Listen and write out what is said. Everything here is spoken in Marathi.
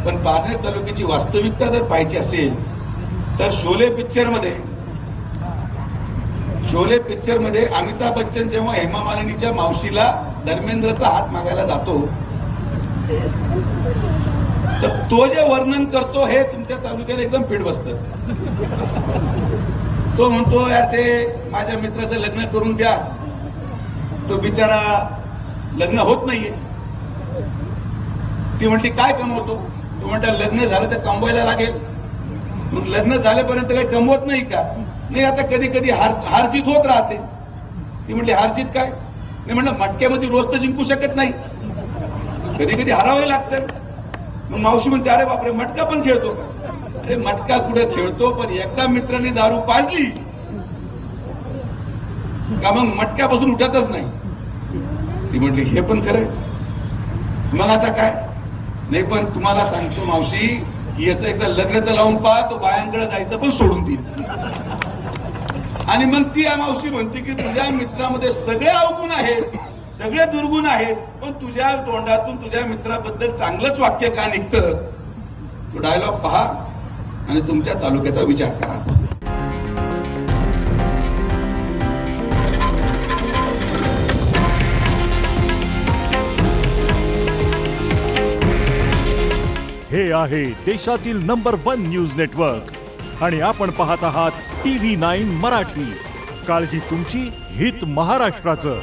पण पारनेर तालुक्याची वास्तविकता जर पाहायची असेल तर शोले पिक्चर मध्ये अमिताभ बच्चन जेव्हा हेमा मालिनीच्या मावशीला धर्मेंद्रचा हात मागायला जातो तर तो जे वर्णन करतो हे तुमच्या तालुक्याला एकदम फिट बसतं. तो म्हणतो यार ते माझ्या मित्राचं लग्न करून द्या, तो बिचारा लग्न होत नाहीये. ती म्हणली काय कमवतो? तो म्हणता लग्न झालं तर कमवायला लागेल. मग लग्न झाल्यापर्यंत काही कमवत नाही का? नाही, आता कधी कधी हारजीत होत राहते. ती म्हणली हारजीत काय? नाही म्हणलं मटक्यामध्ये रोज तर जिंकू शकत नाही, कधी कधी हारावं लागतं. मग मावशी म्हणते अरे बापरे मटका पण खेळतो का? अरे मटका कुठे खेळतो, पण एकदा मित्राने दारू पाजली का मग मटक्यापासून उठतच नाही. ती म्हणली हे पण खरं. मग आता काय? नाही पण तुम्हाला सांगतो मावशी, याचं एकदा लग्न तर लावून पहा, तो बायांकडे जायचं पण सोडून देईल. आणि मग ती मावशी म्हणते की तुझ्या मित्रामध्ये सगळे अवगुण आहेत, सगळे दुर्गुण आहेत, पण तुझ्या तोंडातून तुझ्या मित्राबद्दल चांगलंच वाक्य का निघतं? तो डायलॉग पहा आणि तुमच्या तालुक्याचा विचार करा. हे आहे देशातील नंबर 1 न्यूज नेटवर्क आणि आपण पाहत आहात TV9 मराठी. काळजी तुमची, हित महाराष्ट्राचं.